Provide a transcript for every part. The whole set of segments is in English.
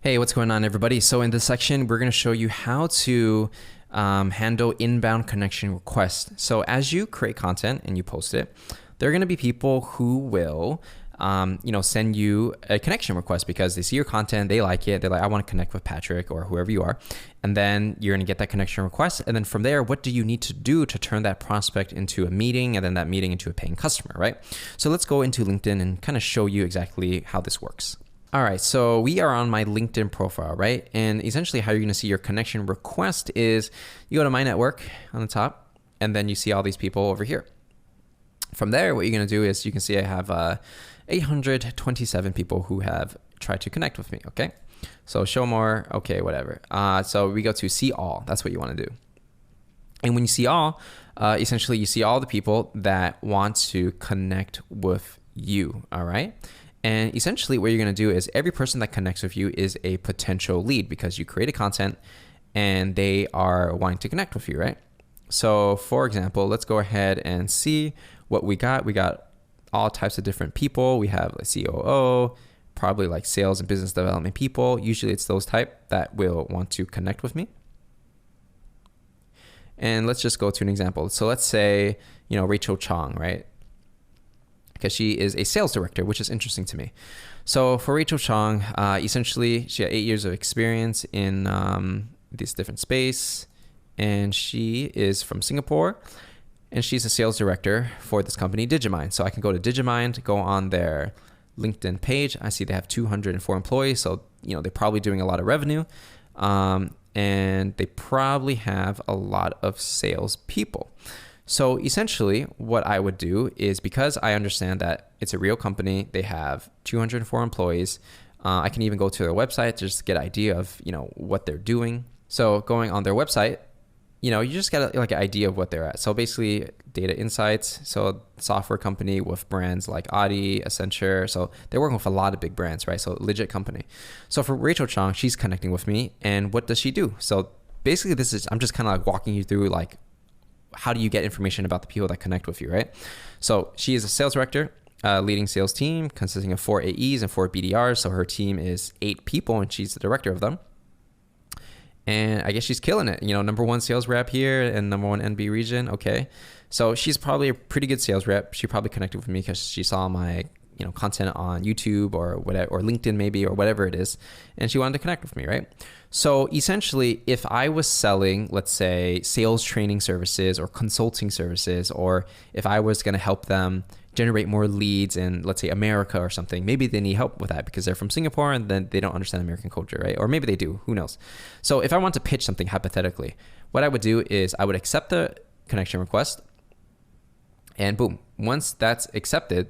Hey, what's going on, everybody? So in this section, we're going to show you how to handle inbound connection requests. So as you create content and you post it, there are going to be people who will send you a connection request because they see your content, they like it, they're like, I want to connect with Patrick or whoever you are. And then you're going to get that connection request. And then from there, what do you need to do to turn that prospect into a meeting and then that meeting into a paying customer, right? So let's go into LinkedIn and kind of show you exactly how this works. All right, so we are on my LinkedIn profile, right? And essentially how you're gonna see your connection request is you go to My Network on the top, and then you see all these people over here. From there, what you're gonna do is you can see I have 827 people who have tried to connect with me, okay? So show more, okay, whatever. So we go to see all, that's what you wanna do. And when you see all, essentially you see all the people that want to connect with you, all right? And essentially what you're gonna do is every person that connects with you is a potential lead because you created content and they are wanting to connect with you, right? So for example, let's go ahead and see what we got. We got all types of different people. We have a COO, probably like sales and business development people. Usually it's those type that will want to connect with me. And let's just go to an example. So let's say, Rachel Chong, right? Because she is a sales director, which is interesting to me. So for Rachel Chong, essentially she had 8 years of experience in this different space, and she is from Singapore, and she's a sales director for this company, Digimind. So I can go to Digimind, go on their LinkedIn page. I see they have 204 employees, so they're probably doing a lot of revenue, and they probably have a lot of sales people. So essentially what I would do is, because I understand that it's a real company, they have 204 employees, I can even go to their website to just get an idea of, what they're doing. So going on their website, you just get an idea of what they're at. So basically data insights, so software company with brands like Audi, Accenture. So they're working with a lot of big brands, right? So legit company. So for Rachel Chong, she's connecting with me, and what does she do? So basically I'm just kind of like walking you through like, how do you get information about the people that connect with you, right? So she is a sales director, leading sales team consisting of 4 AEs and 4 BDRs. So her team is 8 people and she's the director of them. And I guess she's killing it. Number 1 sales rep here and number 1 NB region. Okay. So she's probably a pretty good sales rep. She probably connected with me because she saw my content on YouTube or whatever, or LinkedIn maybe, or whatever it is. And she wanted to connect with me, right? So essentially, if I was selling, let's say, sales training services or consulting services, or if I was going to help them generate more leads in, let's say, America or something, maybe they need help with that because they're from Singapore and then they don't understand American culture, right? Or maybe they do, who knows? So if I want to pitch something hypothetically, what I would do is I would accept the connection request, and boom, once that's accepted,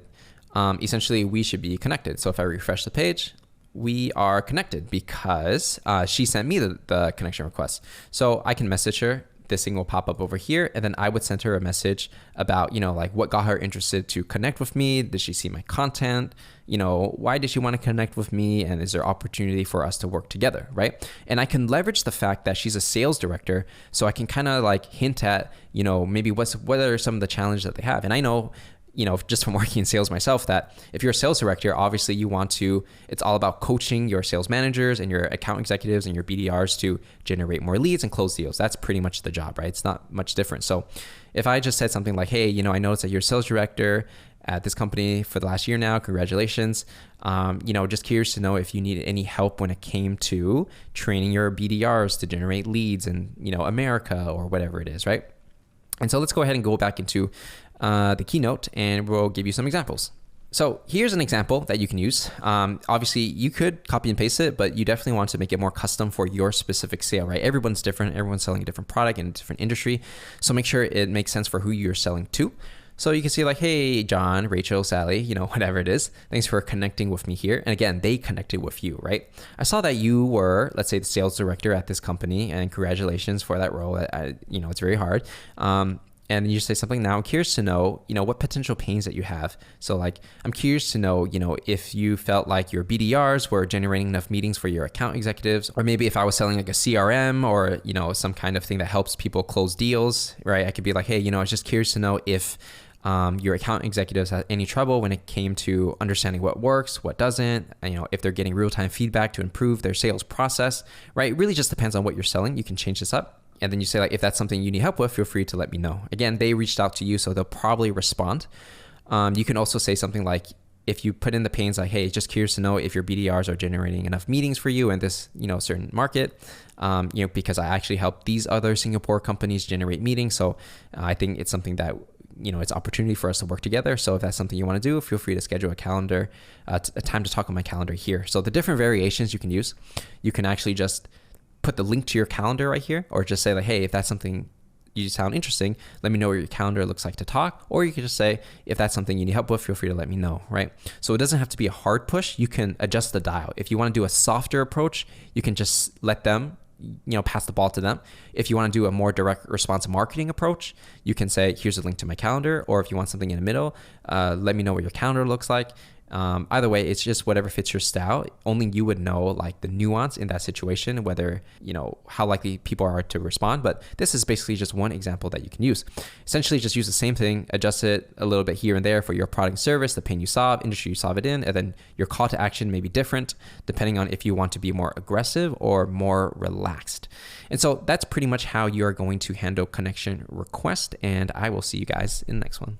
essentially we should be connected. So if I refresh the page, we are connected because she sent me the connection request. So I can message her, this thing will pop up over here, and then I would send her a message about, like what got her interested to connect with me. Did she see my content? Why did she want to connect with me? And is there opportunity for us to work together, right? And I can leverage the fact that she's a sales director, so I can kind of like hint at, maybe what are some of the challenges that they have. And I know, just from working in sales myself, that if you're a sales director, obviously it's all about coaching your sales managers and your account executives and your BDRs to generate more leads and close deals. That's pretty much the job, right? It's not much different. So if I just said something like, hey, I noticed that you're a sales director at this company for the last year now, congratulations. Just curious to know if you needed any help when it came to training your BDRs to generate leads in, America or whatever it is, right? And so let's go ahead and go back into the keynote, and we'll give you some examples. So here's an example that you can use. Obviously, you could copy and paste it, but you definitely want to make it more custom for your specific sale, right? Everyone's different. Everyone's selling a different product in a different industry. So make sure it makes sense for who you're selling to. So you can see like, hey, John, Rachel, Sally, whatever it is. Thanks for connecting with me here. And again, they connected with you, right? I saw that you were, let's say, the sales director at this company, and congratulations for that role. It's very hard. And you say something, now I'm curious to know, what potential pains that you have. So like, I'm curious to know, if you felt like your BDRs were generating enough meetings for your account executives, or maybe if I was selling like a CRM or, some kind of thing that helps people close deals, right? I could be like, hey, I was just curious to know if your account executives had any trouble when it came to understanding what works, what doesn't, and, if they're getting real-time feedback to improve their sales process, right? It really just depends on what you're selling. You can change this up. And then you say, like, if that's something you need help with, feel free to let me know. Again, they reached out to you, so they'll probably respond. You can also say something like, if you put in the pains like, hey, just curious to know if your BDRs are generating enough meetings for you in this, certain market, because I actually help these other Singapore companies generate meetings. So I think it's something that, it's opportunity for us to work together. So if that's something you want to do, feel free to schedule a calendar, a time to talk on my calendar here. So the different variations you can use, you can actually just put the link to your calendar right here, or just say like, hey, if that's something you sound interesting, let me know what your calendar looks like to talk. Or you can just say, if that's something you need help with, feel free to let me know, right? So it doesn't have to be a hard push. You can adjust the dial. If you want to do a softer approach, you can just let them, pass the ball to them. If you want to do a more direct response marketing approach, you can say, here's a link to my calendar. Or if you want something in the middle, let me know what your calendar looks like. Either way, it's just whatever fits your style. Only you would know like the nuance in that situation, whether, how likely people are to respond. But this is basically just one example that you can use. Essentially, just use the same thing, adjust it a little bit here and there for your product and service, the pain you solve, industry you solve it in, and then your call to action may be different depending on if you want to be more aggressive or more relaxed. And so that's pretty much how you are going to handle connection request. And I will see you guys in the next one.